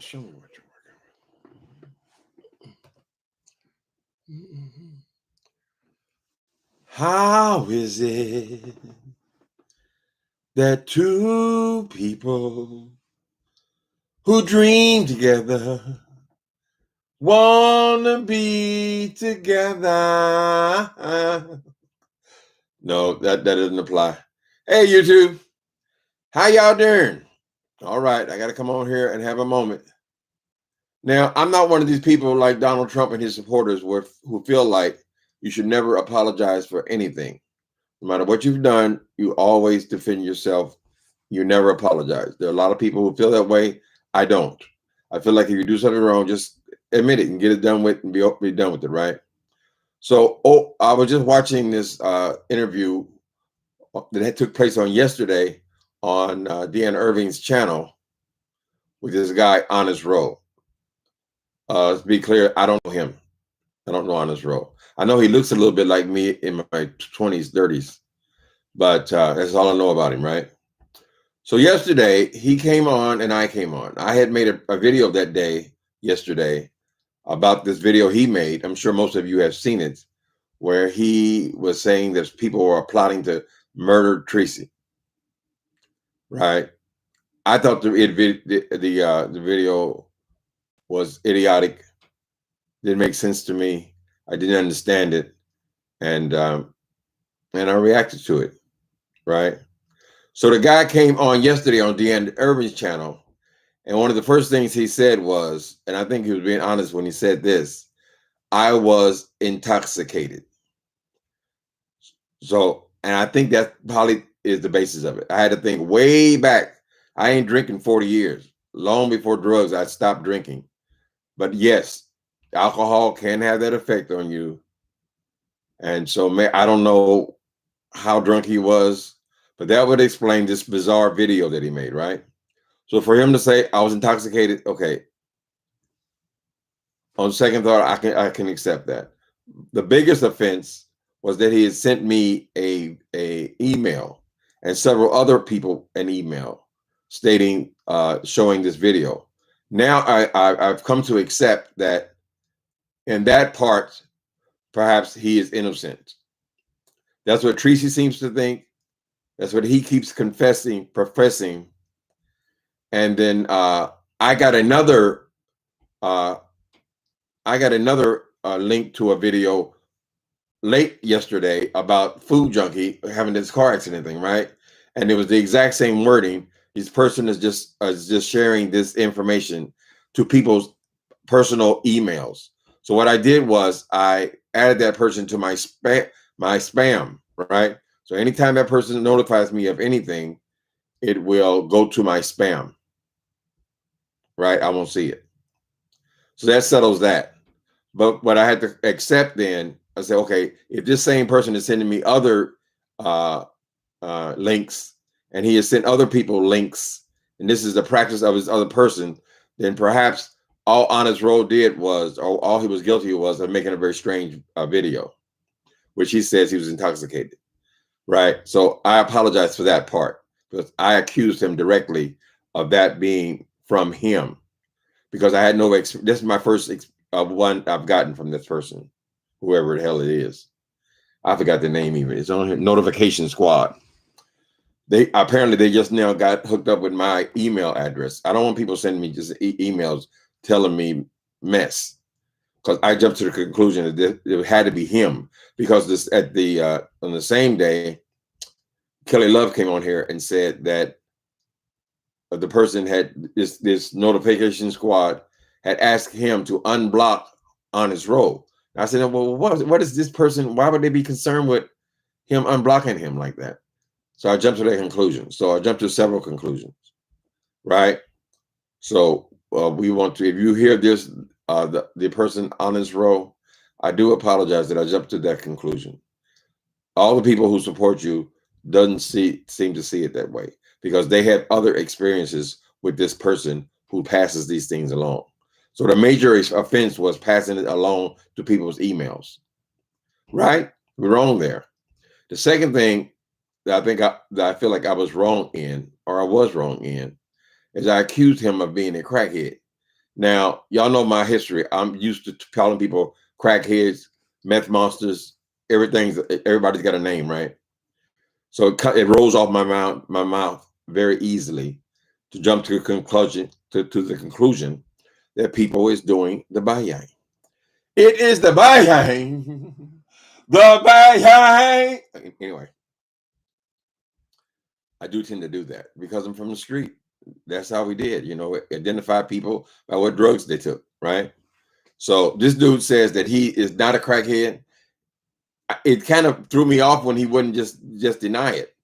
Show me what you're working with. How is it that two people who dream together wanna be together? No, that doesn't apply. Hey, YouTube, how y'all doing? All right, I got to come on here and have a moment. Now, I'm not one of these people like Donald Trump and his supporters who feel like you should never apologize for anything. No matter what you've done, you always defend yourself. You never apologize. There are a lot of people who feel that way. I don't. I feel like if you do something wrong, just admit it and get it done with and be done with it, right? So, I was just watching this interview that took place on yesterday on Dan Irving's channel with this guy, Honest Rowe. To be clear, I don't know him. I don't know Honest Rowe. I know he looks a little bit like me in my 20s, 30s, but that's all I know about him, right? So yesterday, he came on and I came on. I had made a video that day, yesterday, about this video he made. I'm sure most of you have seen it, where he was saying that people were plotting to murder Tracy, right? I thought the video was idiotic. Didn't make sense to me. I didn't understand it, and I reacted to it, right? So the guy came on yesterday on Dan Irving's channel, and one of the first things he said was, and I think he was being honest when he said this, I was intoxicated. So, and I think that probably is the basis of it. I had to think way back. I ain't drinking 40 years. Long before drugs, I stopped drinking. But yes, alcohol can have that effect on you. And so I don't know how drunk he was, but that would explain this bizarre video that he made, right? So for him to say I was intoxicated, okay. On second thought, I can accept that. The biggest offense was that he had sent me a email and several other people an email stating showing this video. Now I've come to accept that in that part, perhaps he is innocent. That's what Tracy seems to think. That's what he keeps professing. And then I got another link to a video late yesterday about Food Junkie having this car accident thing, right? And it was the exact same wording. This person is just sharing this information to people's personal emails. So what I did was I added that person to my spam, right? So anytime that person notifies me of anything, it will go to my spam, right? I won't see it. So that settles that. But what I had to accept then, I said, okay, if this same person is sending me other links and he has sent other people links, and this is the practice of his other person, then perhaps all Honest Rowe did was, or all he was guilty of making a very strange video, which he says he was intoxicated, right? So I apologize for that part because I accused him directly of that being from him because I had no, this is my first one I've gotten from this person, whoever the hell it is. I forgot the name even. It's on here, Notification Squad. They just now got hooked up with my email address. I don't want people sending me just emails telling me mess, because I jumped to the conclusion that it had to be him, because this on the same day, Kelly Love came on here and said that the person had this Notification Squad had asked him to unblock Honest Rowe. I said, well, what is this person? Why would they be concerned with him unblocking him like that? So I jumped to that conclusion. So I jumped to several conclusions, right? So we want to, if you hear this, the person Honest Rowe, I do apologize that I jumped to that conclusion. All the people who support you doesn't seem to see it that way, because they have other experiences with this person who passes these things along. So the major offense was passing it along to people's emails, right? We're wrong there. The second thing that I feel like I was wrong in, or I was wrong in, is I accused him of being a crackhead. Now, y'all know my history. I'm used to calling people crackheads, meth monsters, everybody's got a name, right? So it rolls off my mouth very easily to jump to a conclusion to the conclusion that people is doing the bayang. It is the bayang, the bayang. Anyway, I do tend to do that because I'm from the street. That's how we did, identify people by what drugs they took, right? So this dude says that he is not a crackhead. It kind of threw me off when he wouldn't just deny it.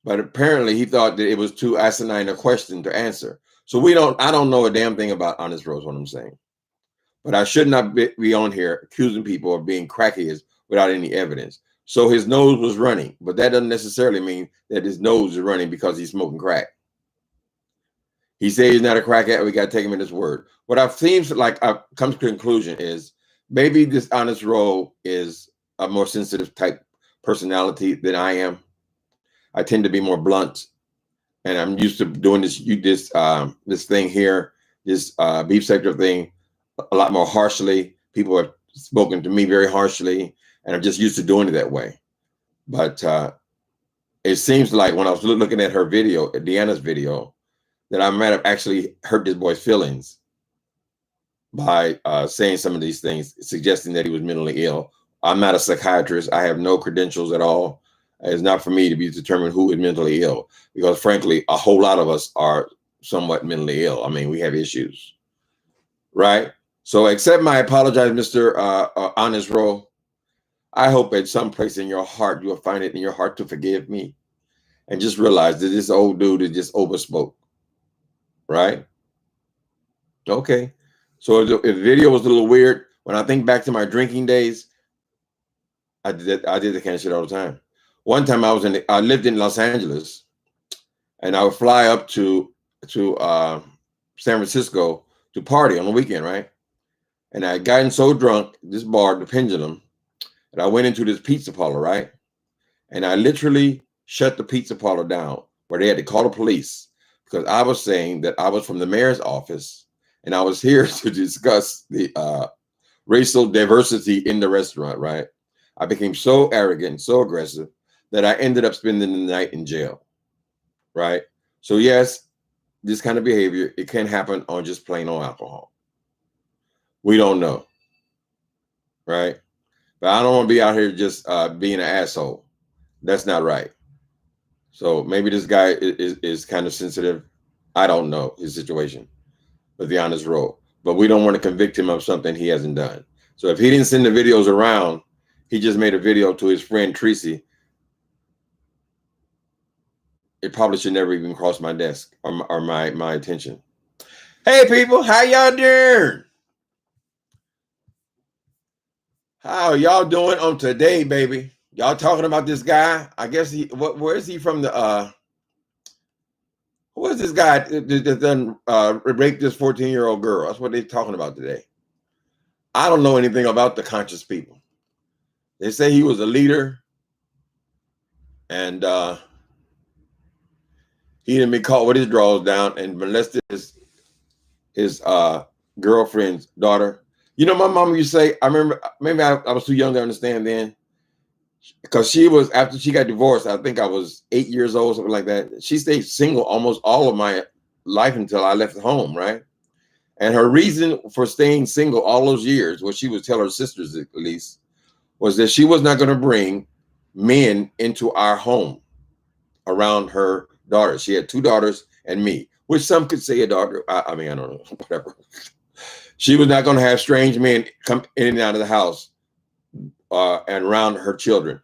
But apparently he thought that it was too asinine a question to answer. So I don't know a damn thing about Honest Rose, what I'm saying. But I should not be on here accusing people of being crackheads without any evidence. So his nose was running, but that doesn't necessarily mean that his nose is running because he's smoking crack. He said he's not a crackhead. We got to take him at his word. What I've seems like I've come to the conclusion is maybe this Honest Rose is a more sensitive type personality than I am. I tend to be more blunt, and I'm used to doing this thing here, this beef sector thing, a lot more harshly. People have spoken to me very harshly, and I'm just used to doing it that way. But it seems like when I was looking at her video, at Deanna's video, that I might have actually hurt this boy's feelings by saying some of these things, suggesting that he was mentally ill. I'm not a psychiatrist. I have no credentials at all. It's not for me to be determined who is mentally ill, because frankly, a whole lot of us are somewhat mentally ill. I mean, we have issues, right? So accept my apologize, Mr. Honest Roll. I hope at some place in your heart, you'll find it in your heart to forgive me and just realize that this old dude is just overspoke, right? Okay. So if the video was a little weird, when I think back to my drinking days, I did that kind of shit all the time. One time I lived in Los Angeles, and I would fly up to San Francisco to party on the weekend, right? And I had gotten so drunk, this bar, the Pendulum, and I went into this pizza parlor, right? And I literally shut the pizza parlor down, where they had to call the police because I was saying that I was from the mayor's office and I was here to discuss the racial diversity in the restaurant, right? I became so arrogant and so aggressive that I ended up spending the night in jail, right? So yes, this kind of behavior, it can happen on just plain old alcohol. We don't know, right? But I don't want to be out here just being an asshole. That's not right. So maybe this guy is kind of sensitive. I don't know his situation, but the honest role. But we don't want to convict him of something he hasn't done. So if he didn't send the videos around, he just made a video to his friend Tracy. It probably should never even cross my desk or my attention. Hey people, how y'all doing? How y'all doing on today, baby? Y'all talking about this guy? I guess where is he from? Who is this guy that done raped this 14-year-old girl? That's what they're talking about today. I don't know anything about the conscious people. They say he was a leader, and he didn't be caught with his drawers down and molested his girlfriend's daughter. You know, my mom used to say, I remember, maybe I was too young to understand then, because she was, after she got divorced, I think I was 8 years old, something like that. She stayed single almost all of my life until I left home, right? And her reason for staying single all those years, what she would tell her sisters at least, was that she was not going to bring men into our home around her daughters. She had 2 daughters and me, which some could say a daughter. I mean, I don't know, whatever. She was not going to have strange men come in and out of the house and around her children,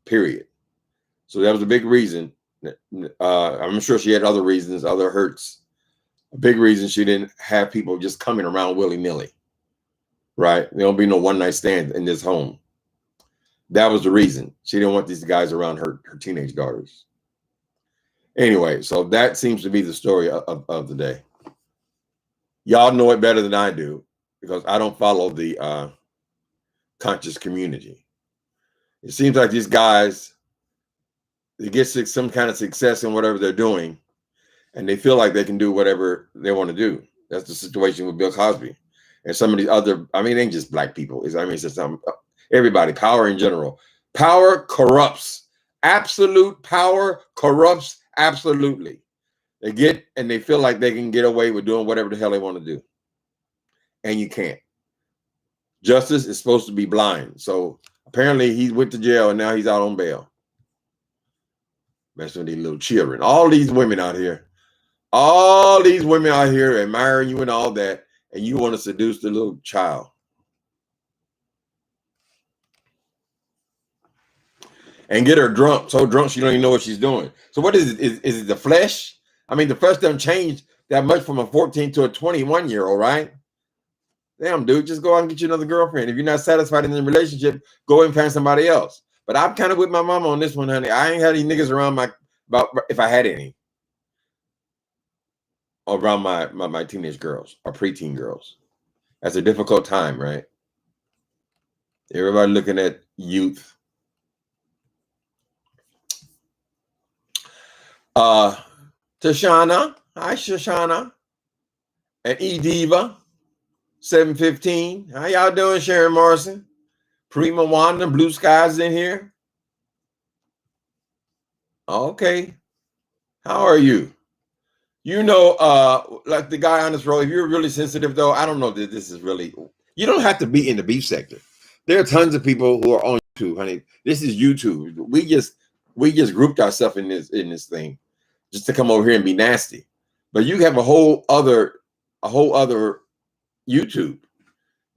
period. So that was a big reason. I'm sure she had other reasons, other hurts. A big reason she didn't have people just coming around willy-nilly, right? There don't be no one-night stand in this home. That was the reason. She didn't want these guys around her teenage daughters. Anyway, so that seems to be the story of the day. Y'all know it better than I do because I don't follow the conscious community. It seems like these guys, they get some kind of success in whatever they're doing, and they feel like they can do whatever they want to do. That's the situation with Bill Cosby and some of these other. I mean, it ain't just black people. It's just everybody. Power in general. Power corrupts. Absolute power corrupts absolutely. They get and they feel like they can get away with doing whatever the hell they want to do, and you can't. Justice is supposed to be blind. So apparently he went to jail and now he's out on bail. Messing with these little children. All these women out here admiring you and all that, and you want to seduce the little child. And get her drunk, so drunk she don't even know what she's doing. So what is it? Is it the flesh? I mean, the flesh doesn't change that much from a 14 to a 21-year-old, right? Damn, dude, just go out and get you another girlfriend. If you're not satisfied in the relationship, go and find somebody else. But I'm kind of with my mama on this one, honey. I ain't had any niggas around if I had any, around my teenage girls or preteen girls. That's a difficult time, right? Everybody looking at youth. Tashana, hi Shoshana, and E-Diva, 715. How y'all doing, Sharon Morrison? Prima Wanda, Blue Skies in here. Okay. How are you? You know, like the guy on this road, if you're really sensitive, though, I don't know that this is really, you don't have to be in the beef sector. There are tons of people who are on YouTube, honey. This is YouTube. We just grouped ourselves in this thing just to come over here and be nasty. But you have a whole other YouTube.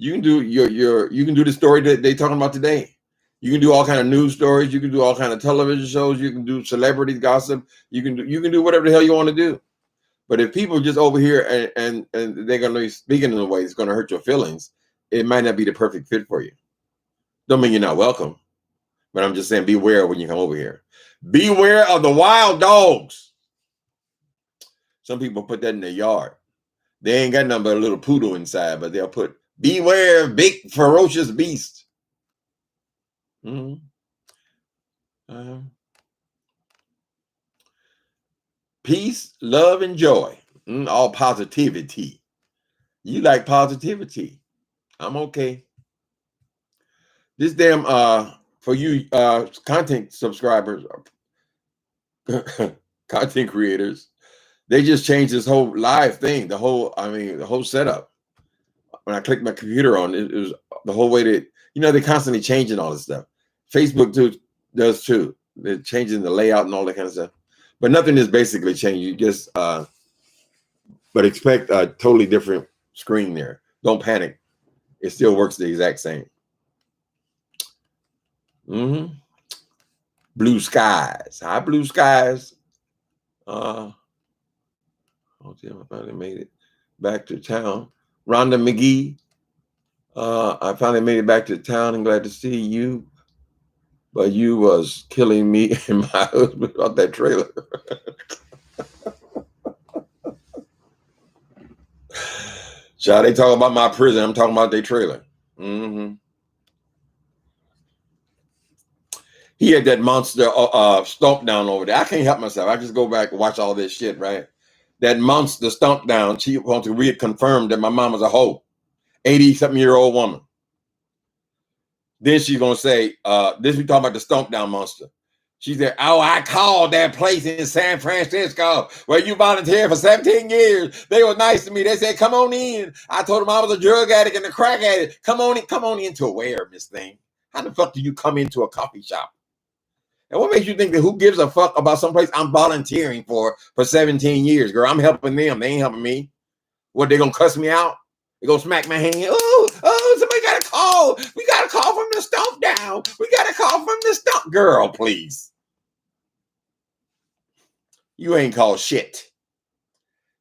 You can do you can do the story that they talking about today. You can do all kind of news stories. You can do all kind of television shows. You can do celebrity gossip. You can do whatever the hell you want to do. But if people just over here and they're going to be speaking in a way that's going to hurt your feelings, it might not be the perfect fit for you. Don't mean you're not welcome, but I'm just saying beware when you come over here. Beware of the wild dogs. Some people put that in their yard. They ain't got nothing but a little poodle inside, but they'll put beware of big ferocious beast. Peace, love, and joy. All positivity. You like positivity. I'm okay. This damn for you content subscribers, content creators, they just changed this whole live thing, the whole setup. When I clicked my computer on it, it was the whole way that, they're constantly changing all this stuff. Facebook does too. They're changing the layout and all that kind of stuff. But nothing is basically changed. You just but expect a totally different screen there. Don't panic. It still works the exact same. Blue skies. Hi, blue skies. Oh, damn, I finally made it back to town. Rhonda McGee. I finally made it back to town and glad to see you. But you was killing me and my husband about that trailer. Child, they talk about my prison. I'm talking about their trailer. He had that monster Stomp Down over there. I can't help myself. I just go back and watch all this shit, right? That monster Stomp Down, she wants to reconfirm that my mom was a hoe. 80-something-year-old woman. Then she's going to say, this we talking about the Stomp Down monster. She said, oh, I called that place in San Francisco where you volunteered for 17 years. They were nice to me. They said, come on in. I told them I was a drug addict and a crack addict. Come on into where, Miss Thing? How the fuck do you come into a coffee shop? And what makes you think that who gives a fuck about someplace I'm volunteering for 17 years, girl? I'm helping them. They ain't helping me. What, they going to cuss me out? They going to smack my hand? Oh, somebody got a call. We got a call from the Stomp Down. We got a call from the Stomp. Girl, please. You ain't called shit.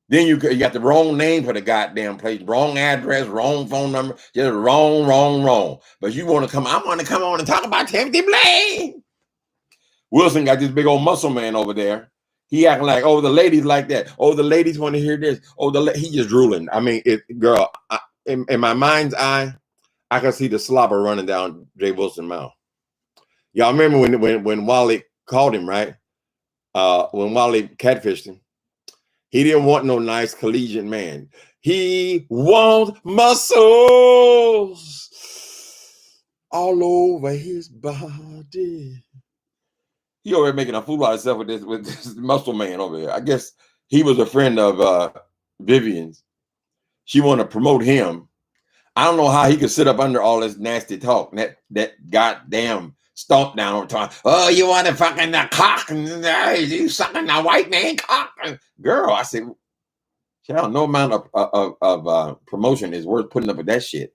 Then you got the wrong name for the goddamn place, wrong address, wrong phone number, just wrong. But you want to come, I want to come on and talk about Timothy Blaine. Wilson got this big old muscle man over there. He acting like, oh, the ladies like that. Oh, the ladies want to hear this. Oh, he just drooling. I mean, girl, in my mind's eye, I can see the slobber running down Jay Wilson's mouth. Y'all remember when Wally called him, right? When Wally catfished him, he didn't want no nice collegiate man. He wants muscles all over his body. He over here making a fool out of himself with this muscle man over here. I guess he was a friend of Vivian's. She wanted to promote him. I don't know how he could sit up under all this nasty talk. That goddamn Stomp Down over time. Oh, you want to fucking cock? You sucking the white man cock? Girl, I said, child, no amount of promotion is worth putting up with that shit.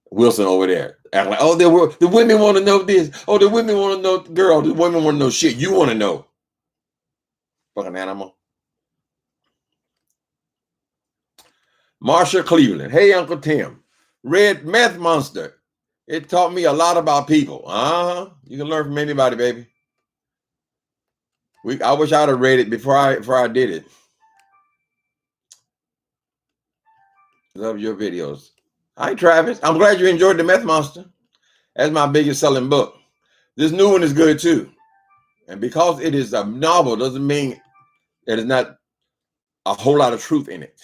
Wilson over there acting like, oh, the women want to know this. Oh, the women want to know. Girl, the women want to know shit you want to know. Fucking animal. Marsha Cleveland. Hey, Uncle Tim. Read Meth Monster. It taught me a lot about people. You can learn from anybody, baby. I wish I'd have read it before I did it. Love your videos. Hi, Travis. I'm glad you enjoyed the Meth Monster. That's my biggest selling book. This new one is good too. And because it is a novel doesn't mean there's not a whole lot of truth in it.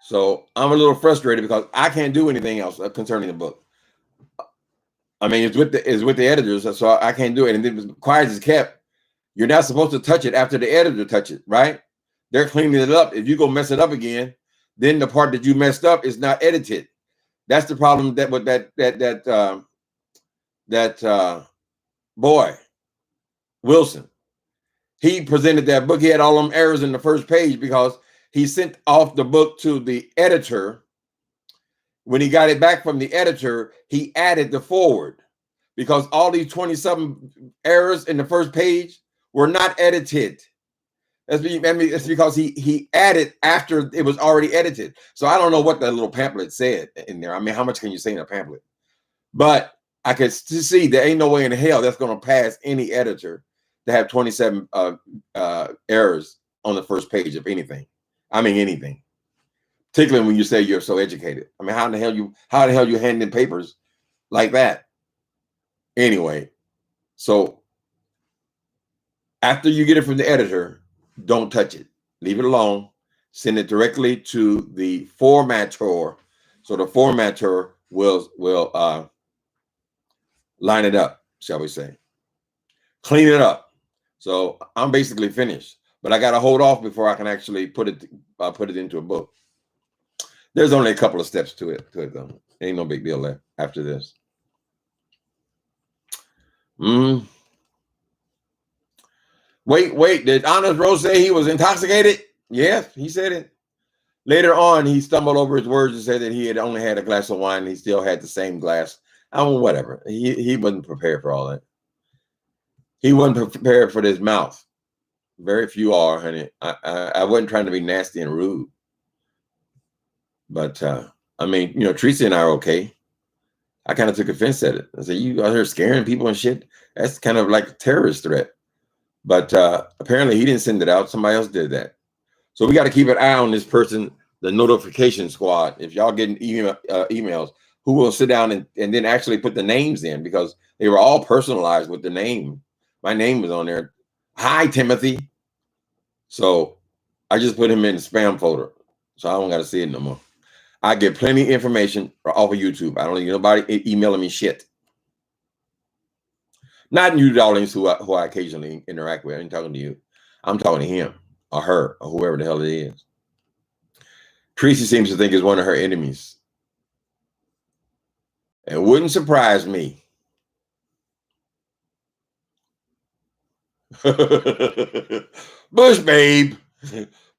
So I'm a little frustrated because I can't do anything else concerning the book. I mean, it's with the editors, so I can't do it. And if quiet is kept, you're not supposed to touch it after the editor touches it, right? They're cleaning it up. If you go mess it up again, then the part that you messed up is not edited. That's the problem that with that boy Wilson. He presented that book. He had all them errors in the first page because he sent off the book to the editor. When he got it back from the editor, he added the forward because all these 20-something errors in the first page were not edited. It's because he added after it was already edited. So I don't know what that little pamphlet said in there. I mean, how much can you say in a pamphlet? But I could see there ain't no way in hell that's going to pass any editor to have 27 errors on the first page of anything. I mean, anything. Particularly when you say you're so educated. I mean, how the hell you hand in papers like that? Anyway, so after you get it from the editor, don't touch it. Leave it alone. Send it directly to the formatter. So the formatter will line it up, shall we say. Clean it up. So I'm basically finished. But I got to hold off before I can actually put it into a book. There's only a couple of steps to it though. Ain't no big deal after this. Wait. Did Honest Rose say he was intoxicated? Yes, he said it. Later on, he stumbled over his words and said that he had only had a glass of wine and he still had the same glass. I mean, whatever. He wasn't prepared for all that. He wasn't prepared for this mouth. Very few are, honey. I wasn't trying to be nasty and rude. But, I mean, Teresa and I are okay. I kind of took offense at it. I said, you out here scaring people and shit? That's kind of like a terrorist threat. But apparently he didn't send it out. Somebody else did that. So we got to keep an eye on this person, the notification squad. If y'all getting emails, who will sit down and then actually put the names in because they were all personalized with the name. My name was on there. Hi, Timothy. So I just put him in the spam folder. So I don't got to see it no more. I get plenty of information off of YouTube. I don't need nobody emailing me shit. Not you, darlings, who I occasionally interact with. I ain't talking to you. I'm talking to him or her or whoever the hell it is. Tracy seems to think it's one of her enemies. It wouldn't surprise me. Bush babe.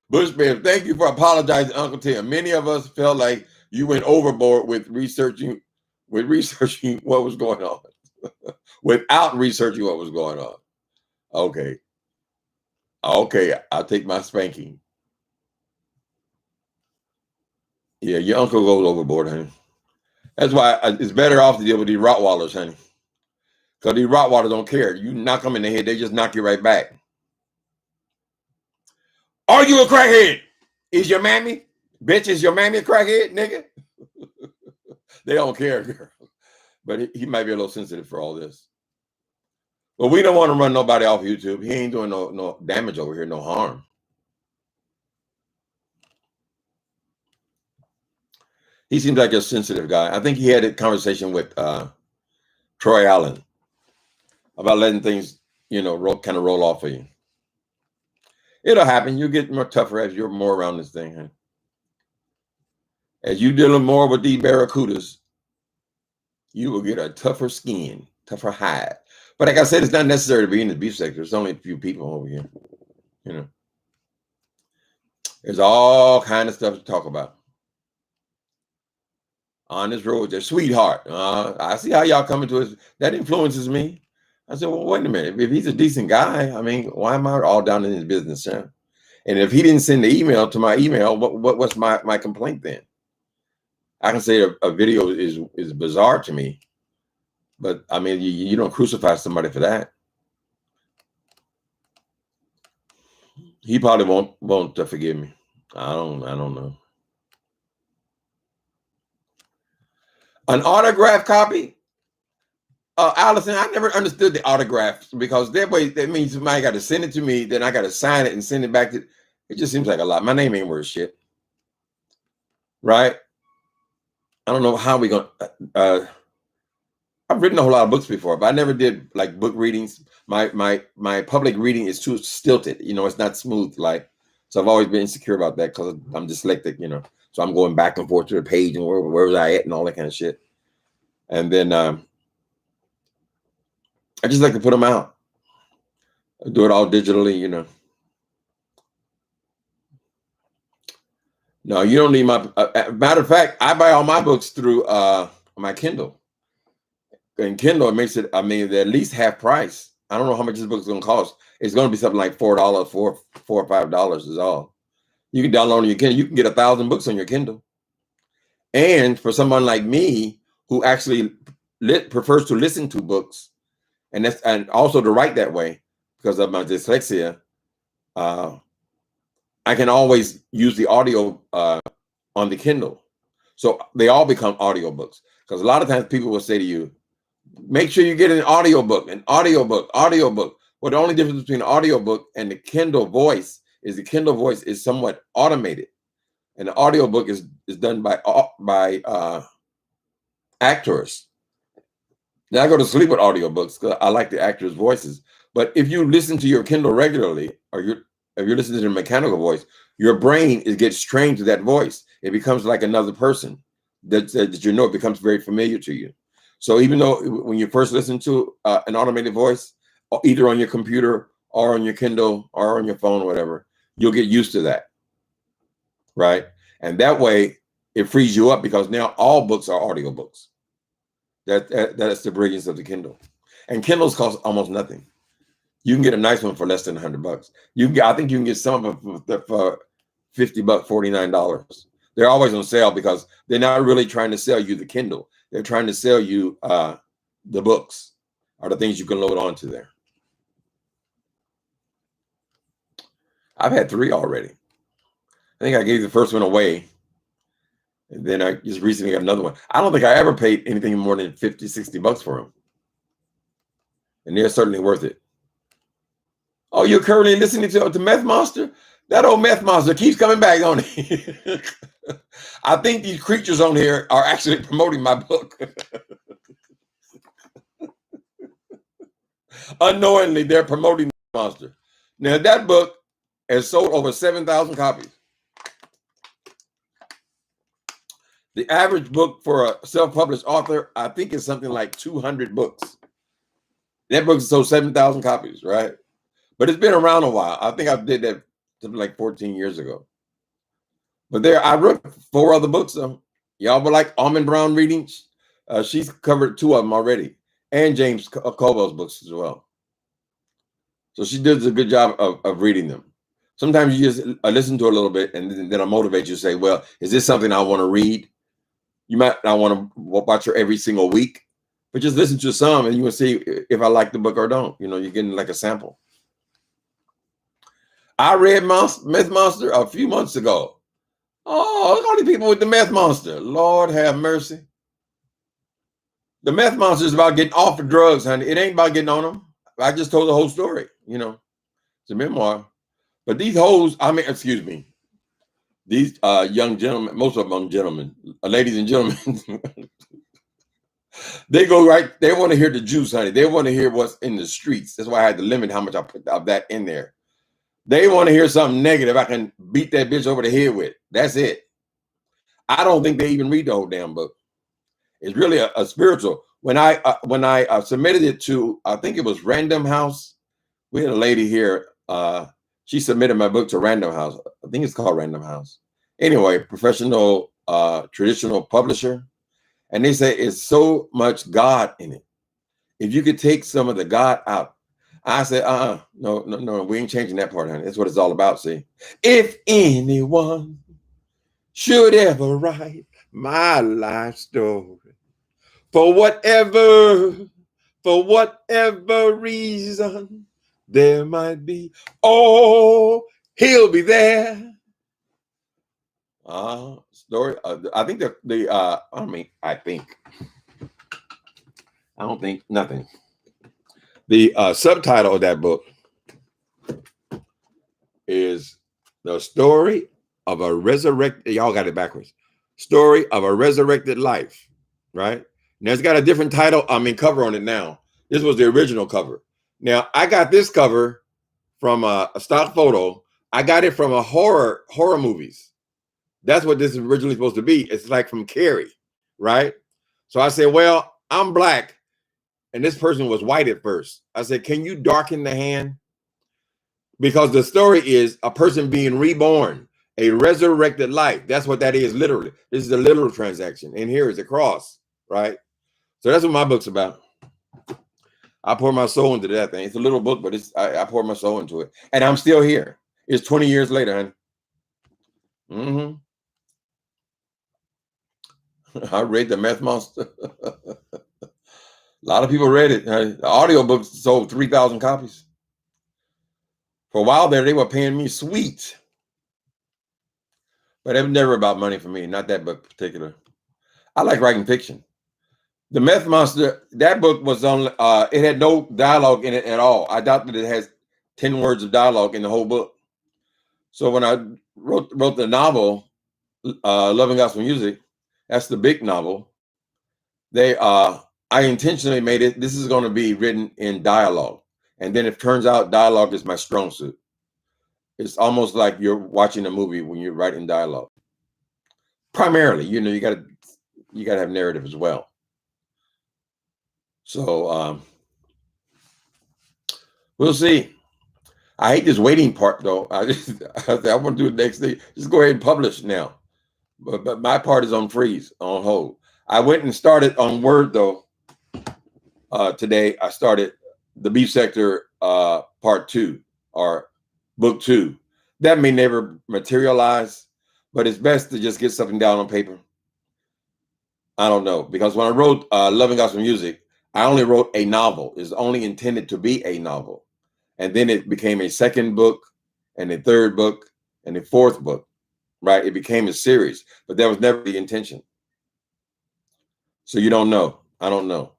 Bush babe, thank you for apologizing, Uncle Tim. Many of us felt like you went overboard with researching what was going on. Without researching what was going on. Okay, I'll take my spanking. Yeah, your uncle goes overboard, honey. That's why it's better off to deal with these Rottweilers, honey. Because these Rottweilers don't care. You knock them in the head, they just knock you right back. Are you a crackhead? Is your mammy? Bitch, is your mammy a crackhead, nigga? They don't care, girl. But he might be a little sensitive for all this. But we don't want to run nobody off YouTube. He ain't doing no damage over here, no harm. He seems like a sensitive guy. I think he had a conversation with Troy Allen about letting things, kind of roll off of you. It'll happen. You get more tougher as you're more around this thing. Huh? As you dealing more with these barracudas, you will get a tougher skin, tougher hide. But like I said, it's not necessary to be in the beef sector. There's only a few people over here. There's all kind of stuff to talk about on this road. Their sweetheart. I see how y'all coming to us. That influences me. I said, well, wait a minute. If he's a decent guy, I mean, why am I all down in his business, huh? And if he didn't send the email to my email, what's my complaint then? I can say a video is bizarre to me, but I mean, you don't crucify somebody for that. He probably won't forgive me. I don't know. An autograph copy? Allison, I never understood the autographs because that means somebody got to send it to me, then I got to sign it and send it back to. It just seems like a lot. My name ain't worth shit, right? I don't know how we gonna. I've written a whole lot of books before, but I never did like book readings. My public reading is too stilted. It's not smooth. So I've always been insecure about that because I'm dyslexic. So I'm going back and forth to the page and where was I at and all that kind of shit. And then I just like to put them out. I do it all digitally, No, you don't need my. Matter of fact, I buy all my books through my Kindle. And Kindle, it makes it. I mean, they're at least half price. I don't know how much this book is going to cost. It's going to be something like $4, $4 or $5 is all. You can download on your Kindle. You can get 1,000 books on your Kindle. And for someone like me who actually prefers to listen to books, and also to write that way because of my dyslexia, I can always use the audio on the Kindle. So they all become audiobooks. Because a lot of times people will say to you, make sure you get an audiobook. Well, the only difference between an audiobook and the Kindle voice is the Kindle voice is somewhat automated. And the audiobook is done by actors. Now I go to sleep with audiobooks because I like the actors' voices. But if you listen to your Kindle regularly, or if you're listening to the mechanical voice, your brain gets trained to that voice. It becomes like another person that it becomes very familiar to you. So even though when you first listen to an automated voice, either on your computer or on your Kindle or on your phone or whatever, you'll get used to that, right? And that way it frees you up because now all books are audiobooks. That's the brilliance of the Kindle. And Kindles cost almost nothing. You can get a nice one for less than $100. I think you can get some of them for $50, $49. They're always on sale because they're not really trying to sell you the Kindle. They're trying to sell you the books or the things you can load onto there. I've had 3 already. I think I gave the first one away. And then I just recently got another one. I don't think I ever paid anything more than $50, $60 for them. And they're certainly worth it. Oh, you're currently listening to Meth Monster? That old Meth Monster keeps coming back on it. I think these creatures on here are actually promoting my book. Unknowingly, they're promoting Meth Monster. Now, that book has sold over 7,000 copies. The average book for a self-published author, I think, is something like 200 books. That book sold 7,000 copies, right? But it's been around a while. I think I did that something like 14 years ago. But I wrote 4 other books. Y'all would like Almond Brown readings? She's covered 2 of them already. And James Caldwell's books as well. So she does a good job of reading them. Sometimes you just listen to a little bit and then it'll motivate you to say, well, is this something I want to read? You might not want to watch her every single week, but just listen to some and you will see if I like the book or don't. You're getting like a sample. I read Meth Monster a few months ago. Oh, look at all these people with the Meth Monster. Lord have mercy. The Meth Monster is about getting off the drugs, honey. It ain't about getting on them. I just told the whole story, It's a memoir. But these hoes, excuse me. These young gentlemen, most of them gentlemen, ladies and gentlemen, they go right. They want to hear the juice, honey. They want to hear what's in the streets. That's why I had to limit how much I put of that in there. They want to hear something negative I can beat that bitch over the head with. That's it. I don't think they even read the whole damn book. It's really a spiritual. When I submitted it to, I think it was Random House. We had a lady here. She submitted my book to Random House. I think it's called Random House. Anyway, professional, traditional publisher, and they say it's so much God in it. If you could take some of the God out, I said, no, no, no, we ain't changing that part, honey. That's what it's all about. See, if anyone should ever write my life story, for whatever, for whatever reason there might be, oh, he'll be there. Story. I think I don't think nothing. The subtitle of that book is The Story of a Resurrected, y'all got it backwards. Story of a Resurrected Life, right? Now it's got a different title, cover on it now. This was the original cover. Now I got this cover from a stock photo. I got it from a horror movies. That's what this is originally supposed to be. It's like from Carrie, right? So I said, well, I'm black, and this person was white at first. I said, can you darken the hand? Because the story is a person being reborn, a resurrected life. That's what that is, literally. This is a literal transaction. And here is the cross, right? So that's what my book's about. I pour my soul into that thing. It's a little book, but I pour my soul into it. And I'm still here. It's 20 years later, honey. Mm-hmm. I read The Meth Monster. A lot of people read it. The audiobooks sold 3,000 copies. For a while there, they were paying me sweet. But it was never about money for me, not that book in particular. I like writing fiction. The Meth Monster, that book was on, it had no dialogue in it at all. I doubt that it has 10 words of dialogue in the whole book. So when I wrote the novel, Loving Gospel Music, that's the big novel, I intentionally made it, this is going to be written in dialogue. And then it turns out dialogue is my strong suit. It's almost like you're watching a movie when you're writing dialogue. Primarily, you gotta have narrative as well. So we'll see. I hate this waiting part though. I want to do it next day. Just go ahead and publish now. But my part is on freeze, on hold. I went and started on Word though. Today I started the Beef Sector part 2 or book 2. That may never materialize, but it's best to just get something down on paper. I don't know, because when I wrote Loving Gospel Music, I only wrote a novel. It's only intended to be a novel. And then it became a second book and a third book and a fourth book, right? It became a series, but that was never the intention. So you don't know. I don't know.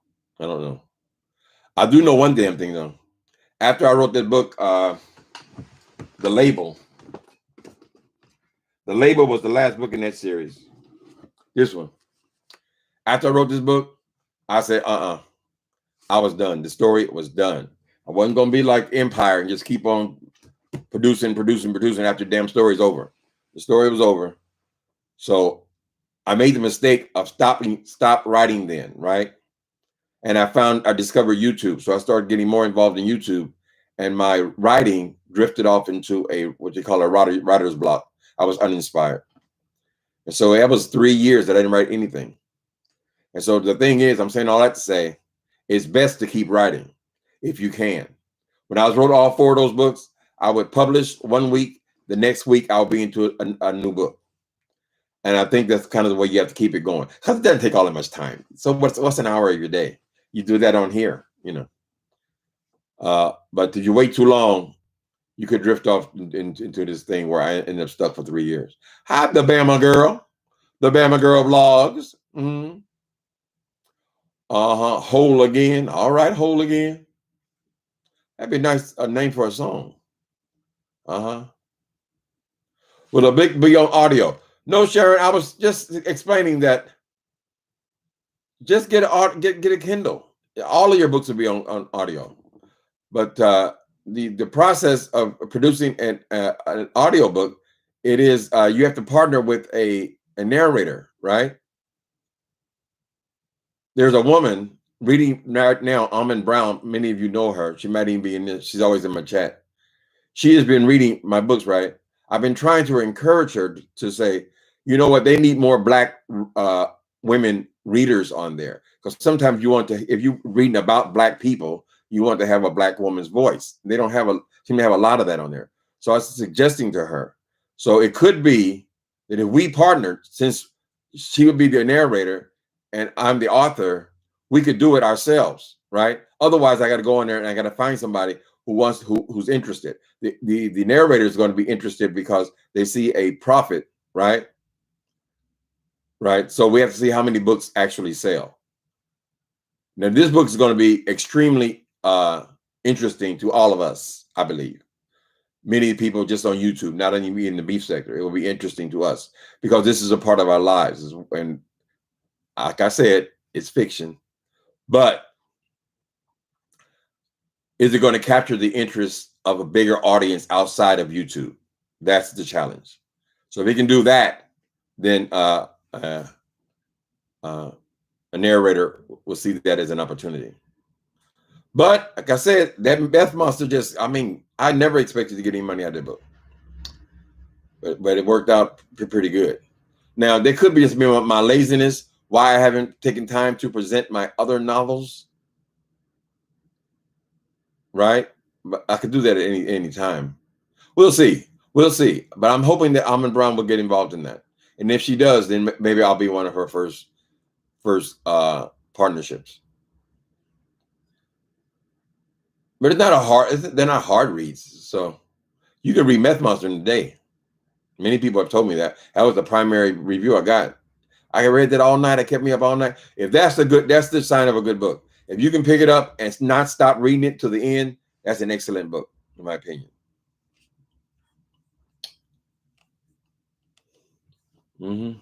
I do know one damn thing though. After I wrote that book, The Label was the last book in that series. This one. After I wrote this book, I said, I was done. The story was done. I wasn't going to be like Empire and just keep on producing after damn story's over. The story was over. So I made the mistake of stop writing then, right? And I discovered YouTube. So I started getting more involved in YouTube, and my writing drifted off into what you call a writer's block. I was uninspired. And so it was 3 years that I didn't write anything. And so the thing is, I'm saying all that to say, it's best to keep writing if you can. When I wrote all 4 of those books, I would publish 1 week. The next week, I'll be into a new book. And I think that's kind of the way you have to keep it going, because it doesn't take all that much time. So what's an hour of your day? You do that on here, But if you wait too long, you could drift off into this thing where I ended up stuck for 3 years. Hi, the Bama girl vlogs. Mm-hmm. Whole again. All right, whole again. That'd be a nice name for a song. With a big on audio. No, Sharon, I was just explaining that. Just get a Kindle. All of your books will be on audio. But the process of producing an audiobook, it is you have to partner with a narrator, right? There's a woman reading right now, Almond Brown. Many of you know her. She might even be in this. She's always in my chat. She has been reading my books, right? I've been trying to encourage her to say, you know what, they need more Black women readers on there. Because sometimes you want to, if you're reading about Black people, you want to have a Black woman's voice. They don't have seem to have a lot of that on there. So I was suggesting to her. So it could be that if we partnered, since she would be the narrator and I'm the author, we could do it ourselves, right? Otherwise, I got to go in there and I got to find somebody who's interested. The narrator is going to be interested because they see a profit, right? Right. So we have to see how many books actually sell. Now, this book is going to be extremely interesting to all of us, I believe. Many people just on YouTube, not only in the beef sector, it will be interesting to us because this is a part of our lives. And like I said, it's fiction, but is it going to capture the interest of a bigger audience outside of YouTube? That's the challenge. So if we can do that, then a narrator will see that as an opportunity. But like I said, that Meth Monster I never expected to get any money out of that book. But it worked out pretty good. Now, there could be just my laziness, why I haven't taken time to present my other novels. Right? But I could do that at any time. We'll see. We'll see. But I'm hoping that Almond Brown will get involved in that. And if she does, then maybe I'll be one of her first partnerships. But it's not they're not hard reads. So you can read Meth Monster in a day. Many people have told me that. That was the primary review I got. I read that all night. It kept me up all night. If that's the sign of a good book. If you can pick it up and not stop reading it to the end, that's an excellent book, in my opinion. Mm-hmm.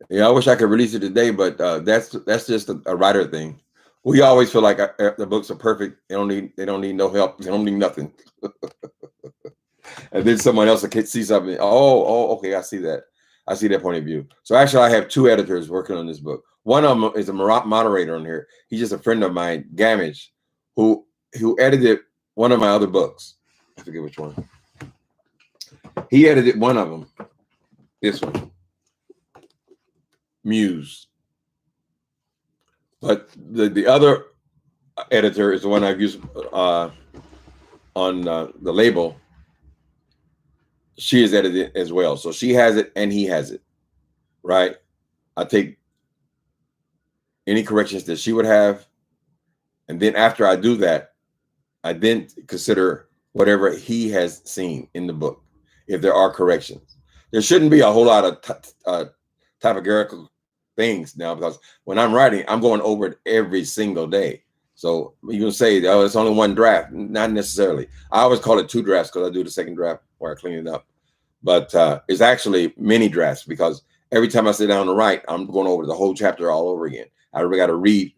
Yeah, I wish I could release it today, but that's just a writer thing. We always feel like the books are perfect. They don't need no help. They don't need nothing. And then someone else can see something. Oh, okay, I see that. I see that point of view. So actually, I have two editors working on this book. One of them is a moderator on here. He's just a friend of mine, Gamage, who edited one of my other books. I forget which one. He edited one of them. This one, Muse. But the other editor is the one I've used on the label. She is edited as well. So she has it and he has it, right? I take any corrections that she would have. And then after I do that, I then consider whatever he has seen in the book, if there are corrections. There shouldn't be a whole lot of typographical things now, because when I'm writing, I'm going over it every single day. So you can say, oh, it's only one draft. Not necessarily. I always call it two drafts because I do the second draft where I clean it up. But it's actually many drafts, because every time I sit down to write, I'm going over the whole chapter all over again. I really got to read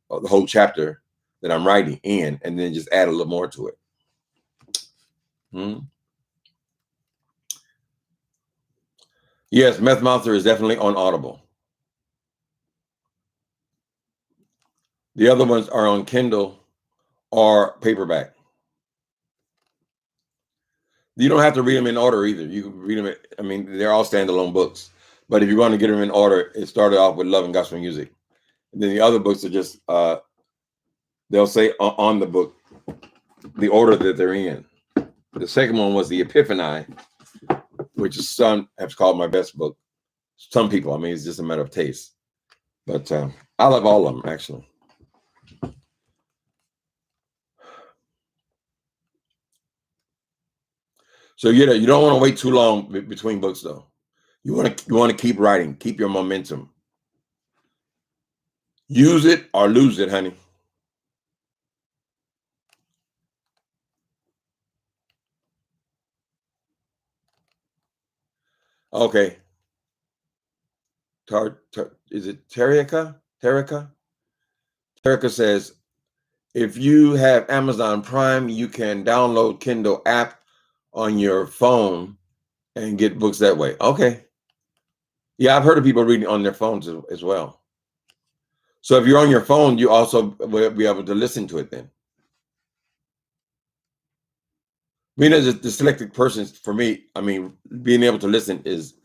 the whole chapter that I'm writing in, and then just add a little more to it. Yes, Meth Monster is definitely on Audible. The other ones are on Kindle or paperback. You don't have to read them in order either. You can read them. They're all standalone books. But if you want to get them in order, it started off with Love and Gospel Music. And then the other books are just, they'll say on the book, the order that they're in. The second one was the Epiphany, which some have called my best book. Some people, it's just a matter of taste. But I love all of them, actually. So you don't want to wait too long between books, though. You want to keep writing, keep your momentum. Use it or lose it, honey. Okay. Is it Terica? Terica? Terica says, if you have Amazon Prime, you can download Kindle app on your phone and get books that way. Okay. Yeah, I've heard of people reading on their phones as well. So if you're on your phone, you also will be able to listen to it then. Being as a dyslexic person, for me, I mean, being able to listen is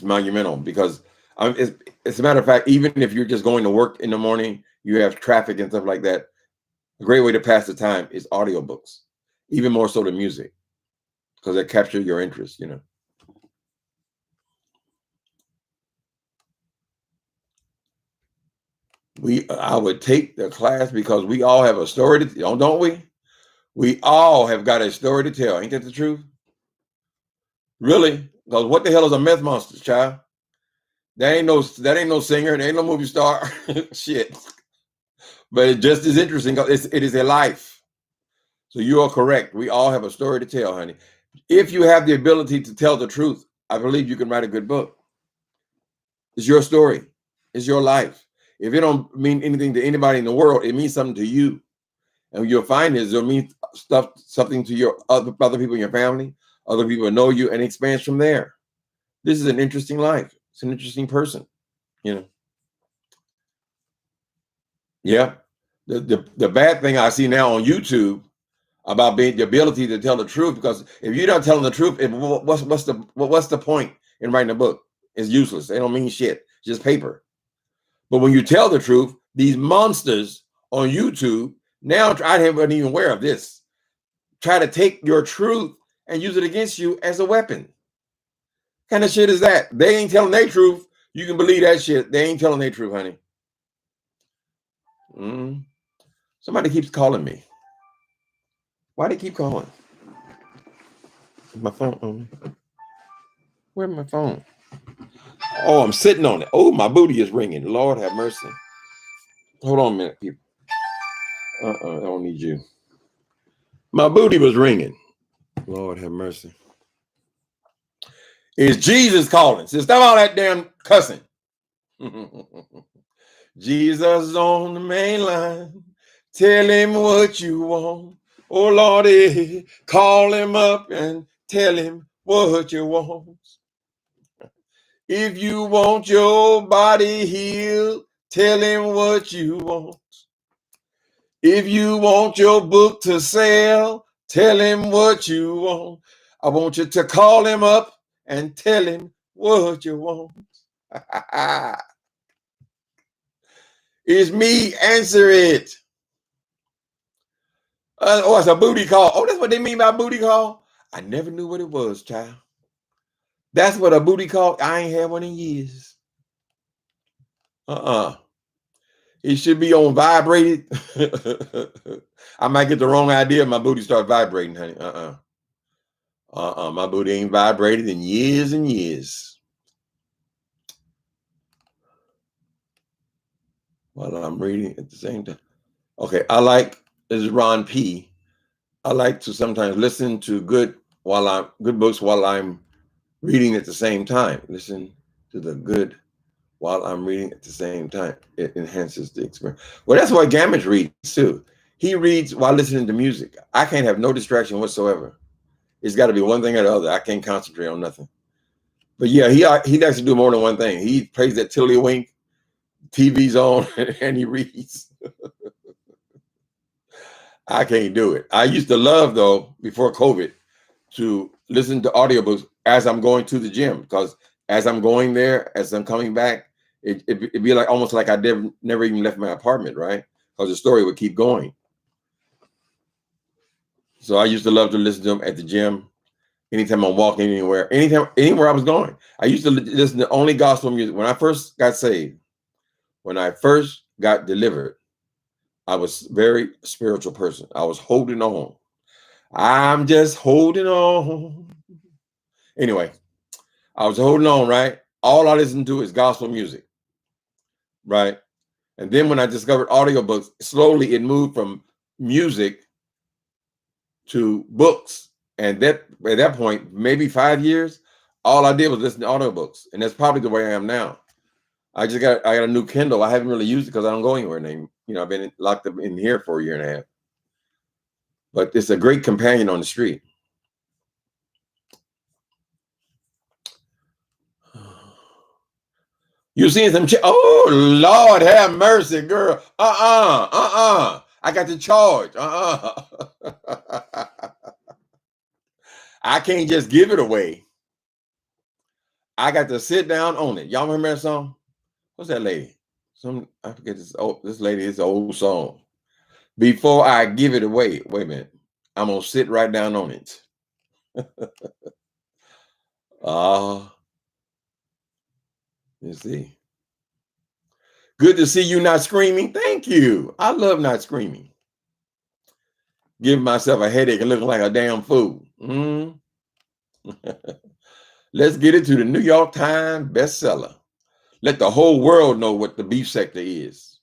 monumental because it's a matter of fact, even if you're just going to work in the morning, you have traffic and stuff like that, a great way to pass the time is audiobooks, even more so than music, because they capture your interest, you know. I would take the class because we all have a story to tell, don't we? We all have got a story to tell. Ain't that the truth? Really? Because what the hell is a meth monster, child? That ain't no singer. There ain't no movie star. Shit. But it just is interesting because it is a life. So you are correct. We all have a story to tell, honey. If you have the ability to tell the truth, I believe you can write a good book. It's your story. It's your life. If it don't mean anything to anybody in the world, it means something to you. And you'll find is it'll mean something to your other people in your family, other people know you, and it expands from there. This is an interesting life. It's an interesting person, you know. Yeah. The bad thing I see now on YouTube about being the ability to tell the truth, because if you're not telling the truth, what's the point in writing a book? It's useless. They don't mean shit. It's just paper. But when you tell the truth, these monsters on YouTube now, I wasn't even aware of this, try to take your truth and use it against you as a weapon. What kind of shit is that? They ain't telling their truth. You can believe that shit. They ain't telling their truth, honey. Somebody keeps calling me. Why do they keep calling? My phone on me. Where's my phone? Oh, I'm sitting on it. Oh, my booty is ringing. Lord have mercy. Hold on a minute, people. I don't need you. My booty was ringing. Lord have mercy. It's Jesus calling. So stop all that damn cussing. Jesus on the main line. Tell him what you want. Oh, Lordy, call him up and tell him what you want. If you want your body healed, tell him what you want. If you want your book to sell, tell him what you want. I want you to call him up and tell him what you want. It's me, answer it. Oh, it's a booty call. Oh, that's what they mean by booty call? I never knew what it was, child. That's what a booty call. I ain't had one in years. It should be on vibrated. I might get the wrong idea. My booty start vibrating, honey. My booty ain't vibrated in years and years. While I'm reading at the same time. Okay, this is Ron P. I like to sometimes listen to good books while I'm reading at the same time. Listen to the good while I'm reading at the same time. It enhances the experience. Well, that's why Gamage reads too. He reads while listening to music. I can't have no distraction whatsoever. It's got to be one thing or the other. I can't concentrate on nothing. But yeah, he likes to do more than one thing. He plays that tiddlywink, TV's on, and he reads. I can't do it. I used to love, though, before COVID, to listen to audiobooks as I'm going to the gym, because as I'm going there, as I'm coming back, it'd be like almost like I never even left my apartment, right? Because the story would keep going. So I used to love to listen to them at the gym, anytime I'm walking anywhere, anywhere I was going. I used to listen to only gospel music. When I first got saved, when I first got delivered, I was a very spiritual person. I was holding on. I'm just holding on. Anyway, I was holding on, right? All I listened to is gospel music, right? And then when I discovered audiobooks, slowly it moved from music to books. And at that point, maybe 5 years, All I did was listen to audiobooks, and that's probably the way I am now. I got a new Kindle. I haven't really used it because I don't go anywhere. I've been locked up in here for a year and a half. But it's a great companion on the street. You seen some? Oh Lord, have mercy, girl. I got to charge. I can't just give it away. I got to sit down on it. Y'all remember that song? What's that lady? I forget this. Oh, this lady is an old song. Before I give it away, wait a minute. I'm gonna sit right down on it. You see. Good to see you not screaming. Thank you. I love not screaming. Giving myself a headache and looking like a damn fool. Let's get it to the New York Times bestseller. Let the whole world know what the beef sector is.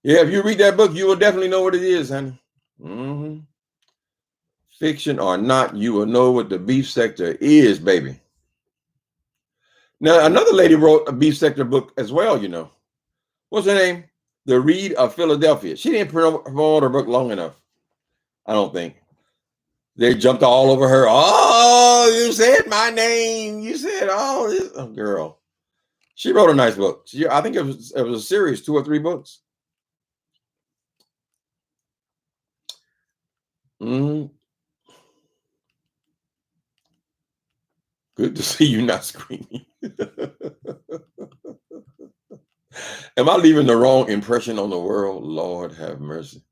Yeah, if you read that book, you will definitely know what it is, honey. Fiction or not, you will know what the beef sector is, baby. Now, another lady wrote a beef sector book as well, What's her name? The Reed of Philadelphia. She didn't promote her book long enough, I don't think. They jumped all over her. Oh, you said my name. You said all this. Oh, girl. She wrote a nice book. I think it was a series, 2 or 3 books. Good to see you not screaming. Am I leaving the wrong impression on the world? Lord have mercy.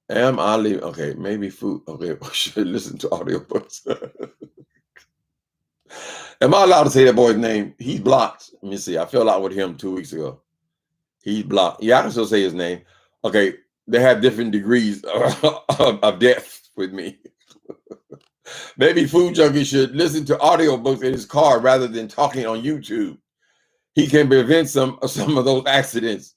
Am I leaving? Okay, maybe food. Okay, I should listen to audiobooks. Am I allowed to say that boy's name? He's blocked. Let me see. I fell out with him 2 weeks ago. He's blocked. Yeah, I can still say his name. Okay, they have different degrees of depth with me. Maybe Food Junkie should listen to audiobooks in his car rather than talking on YouTube. He can prevent some of those accidents.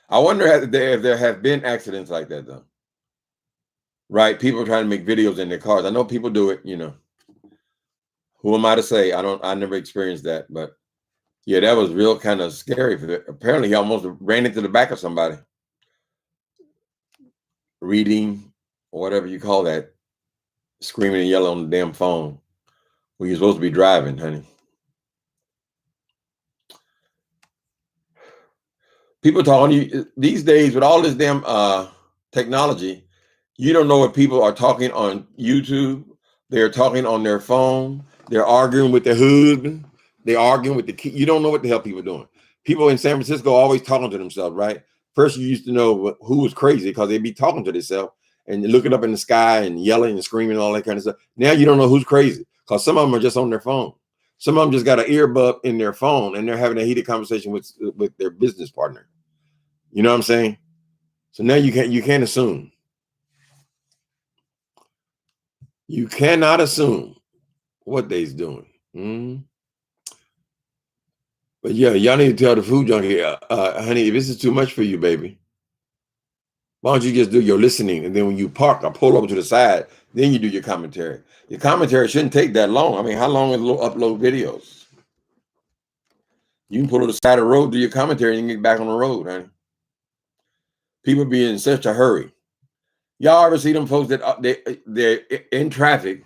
I wonder if there have been accidents like that, though. Right? People trying to make videos in their cars. I know people do it, Who am I to say? I never experienced that, but yeah, that was real kind of scary. Apparently, he almost ran into the back of somebody. Reading, or whatever you call that, screaming and yelling on the damn phone when you're supposed to be driving, honey. People talking these days with all this damn technology. You don't know if people are talking on YouTube. They're talking on their phone. They're arguing with their husband. They're arguing with the kid. You don't know what the hell people are doing. People in San Francisco are always talking to themselves, right? First, you used to know who was crazy because they'd be talking to themselves and looking up in the sky and yelling and screaming and all that kind of stuff. Now you don't know who's crazy because some of them are just on their phone. Some of them just got an earbud in their phone and they're having a heated conversation with their business partner. You know what I'm saying? So now you can't assume. You cannot assume what they's doing. But yeah, y'all need to tell the Food Junkie, honey, if this is too much for you, baby, why don't you just do your listening? And then when you park or pull over to the side, then you do your commentary. Your commentary shouldn't take that long. I mean, how long is upload videos? You can pull to the side of the road, do your commentary, and get back on the road, honey. People be in such a hurry. Y'all ever see them folks that they're in traffic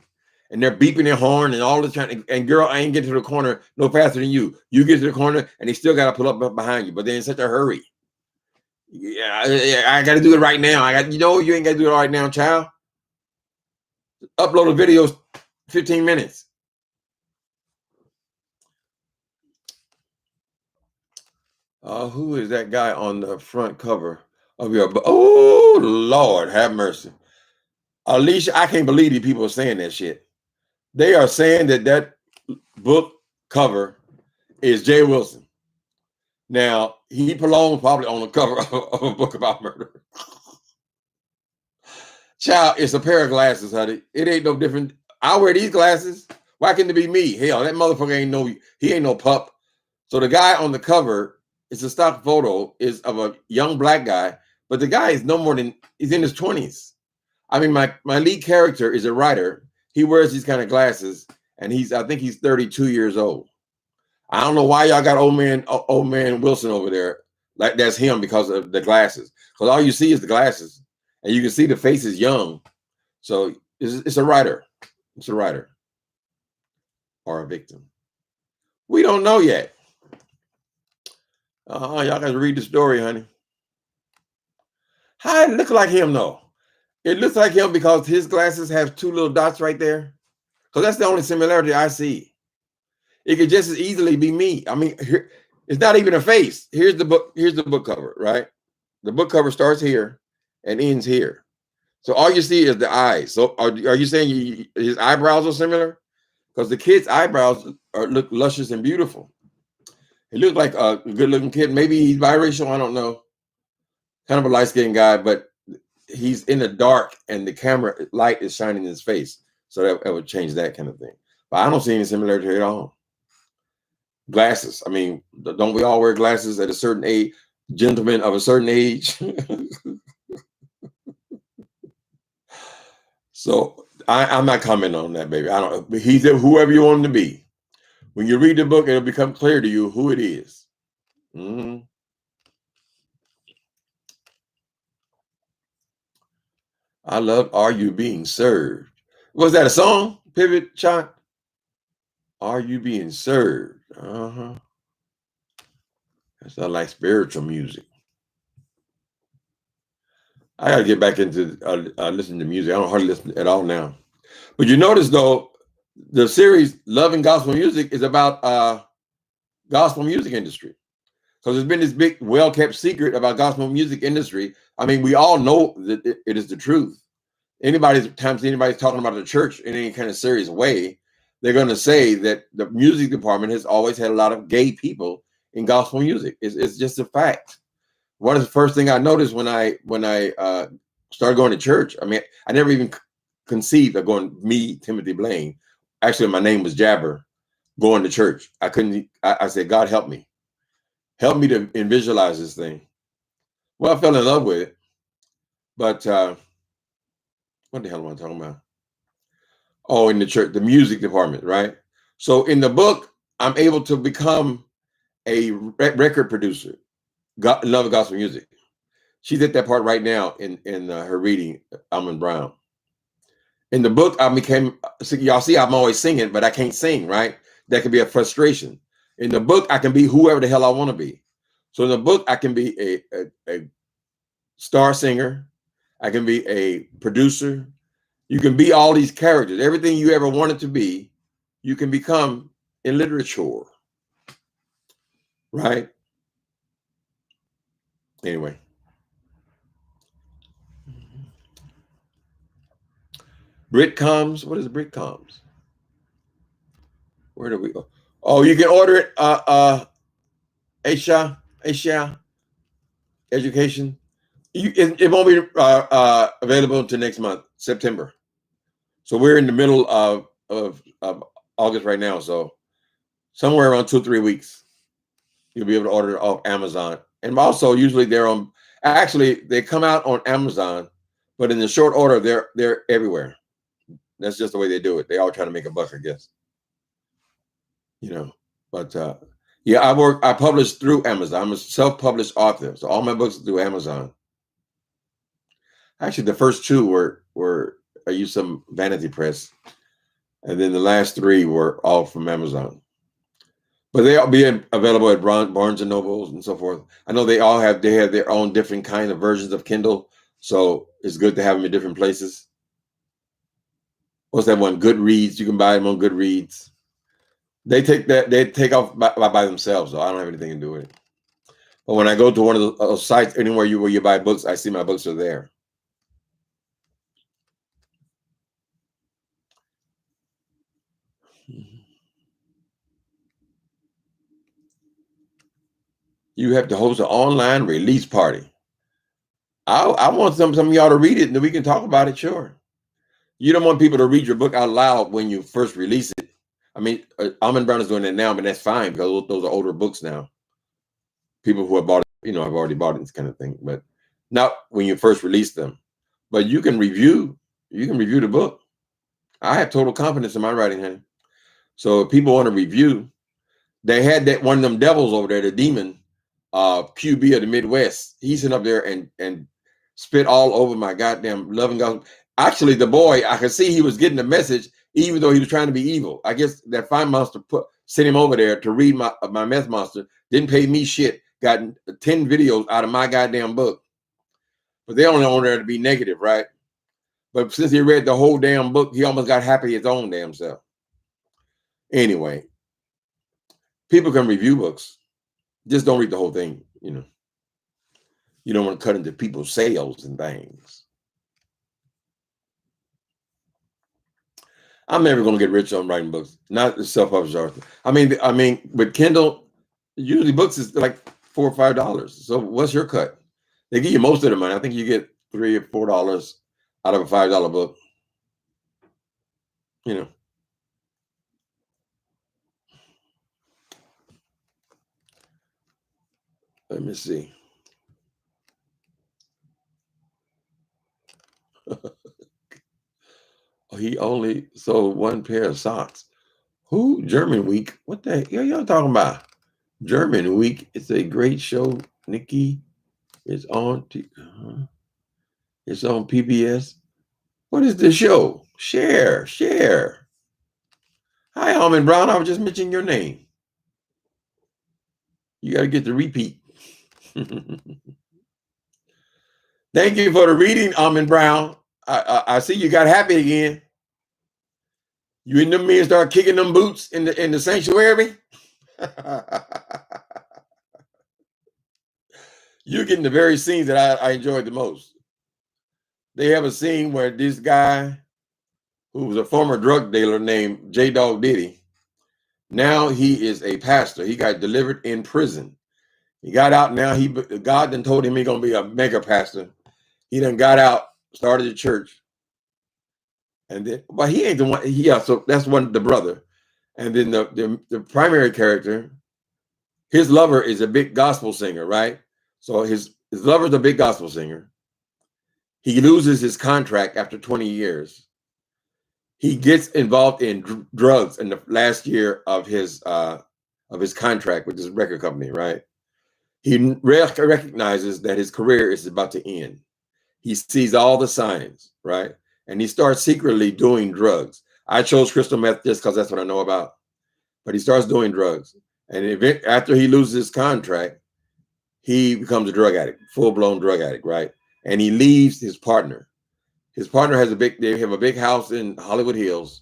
and they're beeping their horn and all the time, and girl, I ain't get to the corner no faster than you. You get to the corner and they still got to pull up behind you, but they're in such a hurry. Yeah, I got to do it right now. You ain't got to do it right now, child. Upload a video 15 minutes. Who is that guy on the front cover of your book? Oh, Lord, have mercy. Alicia, I can't believe these people are saying that shit. They are saying that book cover is Jay Wilson. Now, he belongs probably on the cover of a book about murder. Child, it's a pair of glasses, honey. It ain't no different. I wear these glasses. Why can't it be me? Hell, that motherfucker he ain't no pup. So the guy on the cover, it's a stock photo, is of a young black guy, but the guy is no more than, he's in his 20s. I mean, my lead character is a writer. He wears these kind of glasses, and I think he's 32 years old. I don't know why y'all got old man Wilson over there. Like that's him because of the glasses. Because all you see is the glasses, and you can see the face is young. So it's a writer. It's a writer or a victim. We don't know yet. Y'all got to read the story, honey. How it look like him though? It looks like him because his glasses have two little dots right there. Because that's the only similarity I see. It could just as easily be me. I mean, it's not even a face. Here's the book. Here's the book cover, right? The book cover starts here and ends here. So all you see is the eyes. So are you saying his eyebrows are similar? Because the kid's eyebrows look luscious and beautiful. He looks like a good-looking kid. Maybe he's biracial. I don't know. Kind of a light-skinned guy, but he's in the dark and the camera light is shining in his face. So that would change that kind of thing. But I don't see any similarity at all. Glasses. I mean, don't we all wear glasses at a certain age? Gentlemen of a certain age. So I'm not commenting on that, baby. I don't. He's whoever you want him to be. When you read the book, it'll become clear to you who it is. Mm-hmm. I love Are You Being Served? Was that a song? Pivot shot? Are you being served? Uh-huh. That sounds like spiritual music. I gotta get back into listening to music. I don't hardly listen at all now. But you notice though, the series Loving Gospel Music is about gospel music industry. So there's been this big, well-kept secret about gospel music industry. I mean, we all know that it is the truth. Anybody's talking about the church in any kind of serious way, they're going to say that the music department has always had a lot of gay people in gospel music. It's just a fact. One of the first thing I noticed when I started going to church, I mean, I never even conceived of going, me, Timothy Blaine. Actually, my name was Jabber, going to church. I said, God, help me. Help me to visualize this thing. Well, I fell in love with it. But what the hell am I talking about? Oh, in the church, the music department, right? So in the book, I'm able to become a record producer, love gospel music. She's at that part right now in her reading, Almond Brown. In the book, I became, y'all see, I'm always singing, but I can't sing, right? That could be a frustration. In the book, I can be whoever the hell I want to be. So in the book, I can be a star singer. I can be a producer. You can be all these characters. Everything you ever wanted to be, you can become in literature. Right? Anyway. Britcoms. What is Britcoms? Where do we go? Oh, you can order it. Asia Education. It won't be available until next month, September. So we're in the middle of August right now. So somewhere around 2-3 weeks, you'll be able to order it off Amazon. And also, usually they come out on Amazon, but in the short order, they're everywhere. That's just the way they do it. They all try to make a buck, I guess. You know, but yeah, I publish through Amazon. I'm a self-published author, so all my books are through Amazon. Actually, the first 2 were I used some vanity press, and then the last 3 were all from Amazon. But they all be available at Barnes and Nobles and so forth. I know they have their own different kind of versions of Kindle, so it's good to have them in different places. What's that one? Goodreads. You can buy them on Goodreads. They take off by themselves, so I don't have anything to do with it. But when I go to one of those sites, anywhere where you buy books, I see my books are there. You have to host an online release party. I want some of y'all to read it, and then we can talk about it. Sure. You don't want people to read your book out loud when you first release it. I mean, Almond Brown is doing that now, but that's fine because those are older books now. People who have bought it, have already bought it, this kind of thing, but not when you first release them. But you can review You can review the book. I have total confidence in my writing, honey. So if people want to review, they had that one of them devils over there, the demon, QB of the Midwest. He's sitting up there and spit all over my goddamn loving God. Actually, the boy, I could see he was getting the message, even though he was trying to be evil. I guess that fine monster sent him over there to read my meth monster. Didn't pay me shit. Got 10 videos out of my goddamn book. But they only want there to be negative, right? But since he read the whole damn book, he almost got happy his own damn self. Anyway, people can review books. Just don't read the whole thing, you know. You don't want to cut into people's sales and things. I'm never going to get rich on writing books. Not the self-published author. I mean, with Kindle, usually books is like $4 or $5. So what's your cut? They give you most of the money. I think you get $3 or $4 out of a $5 book. You know. Let me see. He only sold one pair of socks. Who? German Week? What the hell y'all talking about? German Week. It's a great show, Nikki. It's on. It's on PBS. What is the show? Share. Hi, Almond Brown. I was just mentioning your name. You got to get the repeat. Thank you for the reading, Almond Brown. I see you got happy again. You and them men start kicking them boots in the sanctuary. You're getting the very scenes that I enjoyed the most. They have a scene where this guy, who was a former drug dealer named J Dog Diddy, now he is a pastor. He got delivered in prison. He got out. Now God done told him he's gonna be a mega pastor. He done got out, started a church, and then, but he ain't the one. Yeah, so that's the brother, and then the primary character, his lover is a big gospel singer, right? So his lover's a big gospel singer. He loses his contract after 20 years. He gets involved in drugs in the last year of his contract with this record company, right? He recognizes that his career is about to end. He sees all the signs, right? And he starts secretly doing drugs. I chose crystal meth just because that's what I know about. But he starts doing drugs. And after he loses his contract, he becomes a drug addict, full-blown drug addict, right? And he leaves his partner. His partner they have a big house in Hollywood Hills.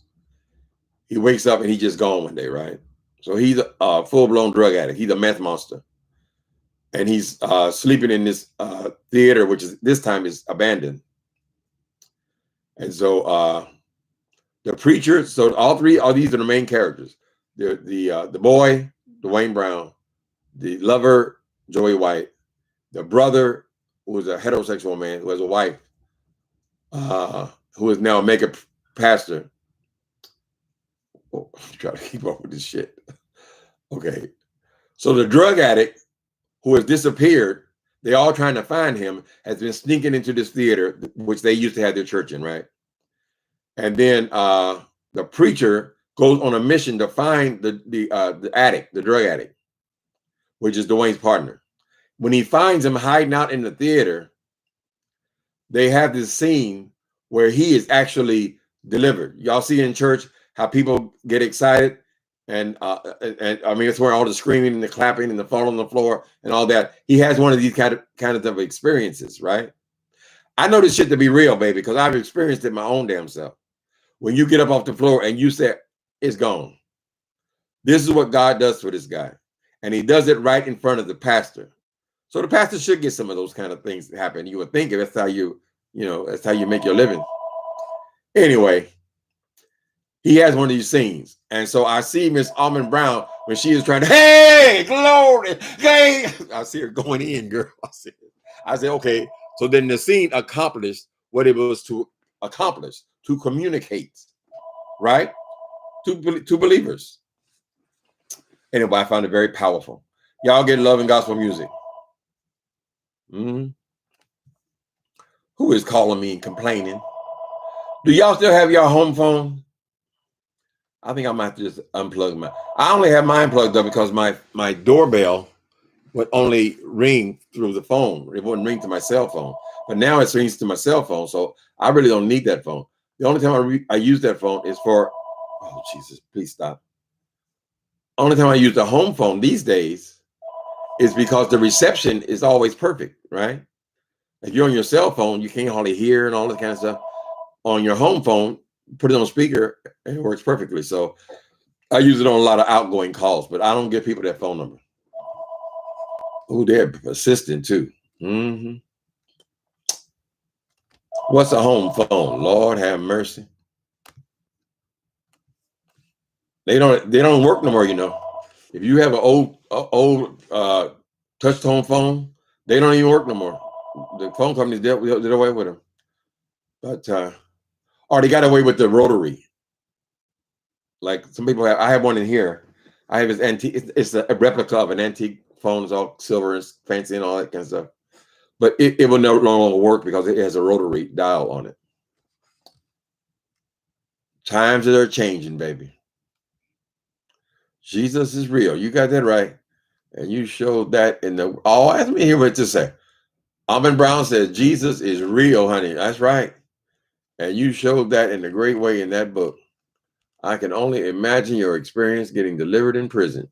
He wakes up and he's just gone one day, right? So he's a full-blown drug addict. He's a meth monster. And he's sleeping in this theater, which is this time is abandoned. And so the preacher, so all these are the main characters. The boy, Dwayne Brown, the lover, Joey White, the brother, who was a heterosexual man, who has a wife, who is now a mega pastor. Oh, I'm trying to keep up with this shit. Okay. So the drug addict who has disappeared, they all trying to find him, has been sneaking into this theater, which they used to have their church in, right? And then the preacher goes on a mission to find the addict, the drug addict, which is Dwayne's partner. When he finds him hiding out in the theater, they have this scene where he is actually delivered. Y'all see in church how people get excited, and I mean, it's where all the screaming and the clapping and the falling on the floor and all that. He has one of these kind of experiences, right? I know this shit to be real, baby, because I've experienced it my own damn self. When you get up off the floor and you say, it's gone. This is what God does for this guy. And he does it right in front of the pastor. So the pastor should get some of those kind of things that happen. You would think that's how that's how you make your living. Anyway, he has one of these scenes. And so I see Miss Almond Brown when she is trying to, hey, glory, hey. I see her going in, girl. I said, okay. So then the scene accomplished what it was to accomplish, to communicate, right? To believers. Anyway, I found it very powerful. Y'all get love and gospel music. Who is calling me and complaining? Do y'all still have your home phone? I think I might have to just unplug my. I only have mine plugged up because my doorbell would only ring through the phone. It wouldn't ring to my cell phone. But now it rings to my cell phone, so I really don't need that phone. The only time I use that phone is for. Oh Jesus! Please stop. Only time I use the home phone these days is because the reception is always perfect, right? If you're on your cell phone, you can't hardly hear and all that kind of stuff. On your home phone, put it on speaker, and it works perfectly. So I use it on a lot of outgoing calls, but I don't give people that phone number. Oh, they're persistent too. Mm-hmm. What's a home phone? Lord have mercy. They don't work no more. You know, if you have an old touch tone phone, they don't even work no more. The phone companies did away with them, but or they got away with the rotary. Like some people have. I have one in here. I have this antique. It's a replica of an antique phone. It's all silver and fancy and all that kind of stuff. But it will no longer work because it has a rotary dial on it. Times that are changing, baby. Jesus is real. You got that right. And you showed that in the. Oh, ask me here what to say. Alvin Brown said, Jesus is real, honey. That's right. And you showed that in a great way in that book. I can only imagine your experience getting delivered in prison.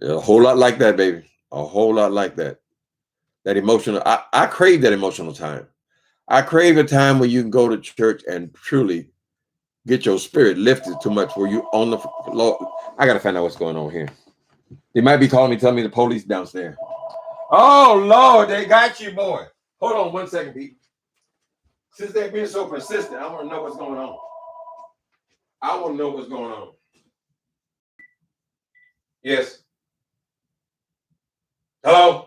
A whole lot like that, baby. A whole lot like that. That emotional. I crave that emotional time. I crave a time where you can go to church and truly get your spirit lifted too much where you on the Lord. I gotta find out what's going on here. They might be calling me, telling me the police downstairs. Oh Lord, they got you, boy. Hold on 1 second, Pete. Since they're being so persistent, I want to know what's going on. I want to know what's going on. Yes. Hello?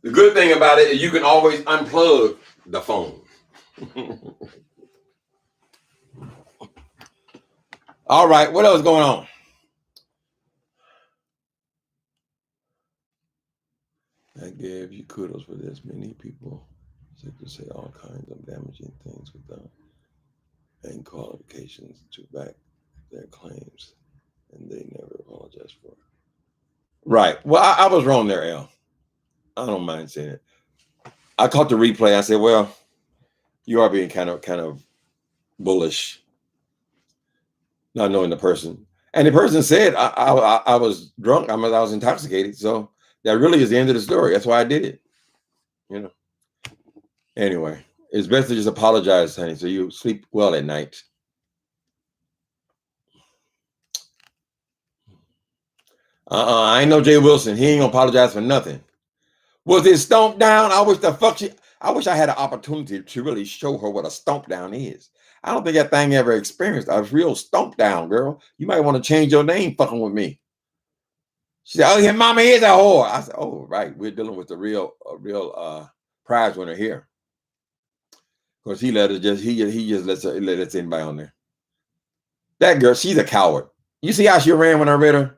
The good thing about it is you can always unplug the phone. All right, what else is going on? I gave you kudos for this. Many people to say all kinds of damaging things without and qualifications to back their claims, and they never apologize for it. Right. Well, I was wrong there, Al. I don't mind saying it. I caught the replay. I said, well, you are being kind of bullish, not knowing the person. And the person said I was drunk. I was intoxicated. So that really is the end of the story. That's why I did it. You know. Anyway, it's best to just apologize, honey, so you sleep well at night. I ain't no Jay Wilson. He ain't gonna apologize for nothing. Was it Stomp Down? I wish I had an opportunity to really show her what a stomp down is. I don't think that thing ever experienced a real stomp down, girl. You might want to change your name fucking with me. She said, oh, your mama is a whore. I said, oh, right. We're dealing with a real prize winner here. Of course, he just lets anybody on there. That girl, she's a coward. You see how she ran when I read her?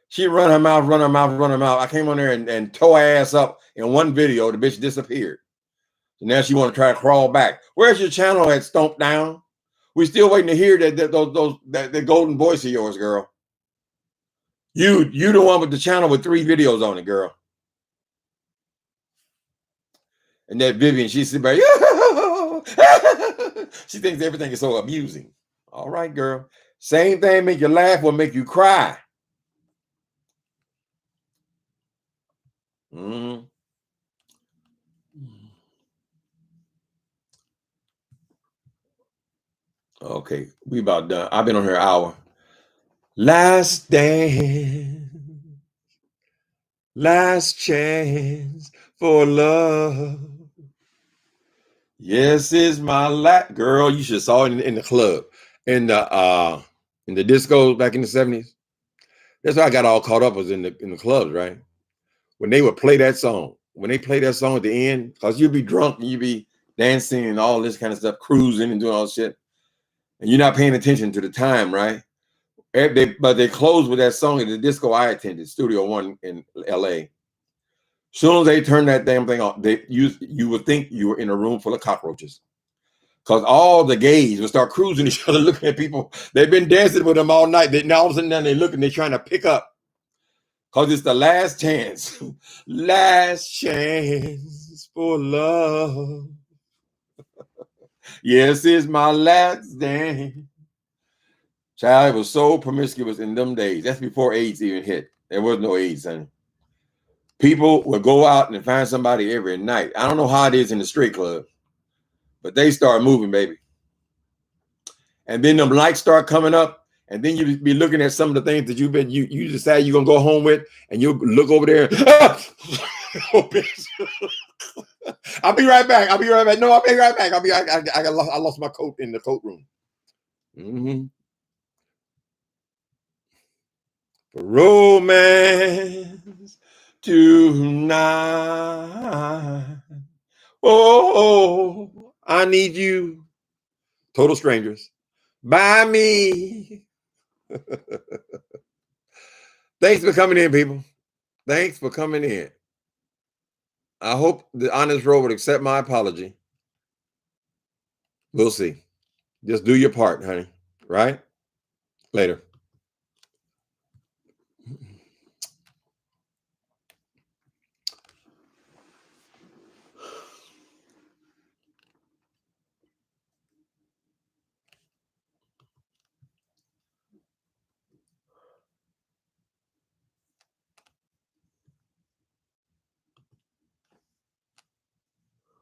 She run her mouth. I came on there and tore her ass up in one video. The bitch disappeared. So now she want to try to crawl back. Where's your channel at Stomp Down? We're still waiting to hear that golden voice of yours, girl. You the one with the channel with 3 videos on it, girl. And that Vivian, she's sitting back. She thinks everything is so amusing. All right, girl. Same thing make you laugh will make you cry. Mm-hmm. Okay, we about done. I've been on here an hour. Last dance, last chance for love. Yes, is my last girl. You should have saw it in the club, in the disco back in the 70s. That's why I got all caught up was in the clubs, right? When they would play that song, when they play that song at the end, because you'd be drunk and you'd be dancing and all this kind of stuff, cruising and doing all this shit, and you're not paying attention to the time, right? But they closed with that song at the disco I attended, Studio One in LA. Soon as they turned that damn thing on, you would think you were in a room full of cockroaches. Because all the gays would start cruising each other, looking at people. They've been dancing with them all night. Now all of a sudden they're looking, they're trying to pick up. Because it's the last chance. Last chance for love. Yes, it's my last dance. Child, it was so promiscuous in them days. That's before AIDS even hit. There was no AIDS, honey. People would go out and find somebody every night. I don't know how it is in the straight club, but they start moving, baby. And then them lights start coming up, and then you be looking at some of the things that you decide you're gonna go home with, and you look over there. Oh, I'll be right back. I'll be right back. No, I'll be right back. I lost my coat in the coat room. Romance tonight. Oh, I need you. Total strangers. By me. Thanks for coming in, people. Thanks for coming in. I hope the Honest Road would accept my apology. We'll see. Just do your part, honey. Right? Later.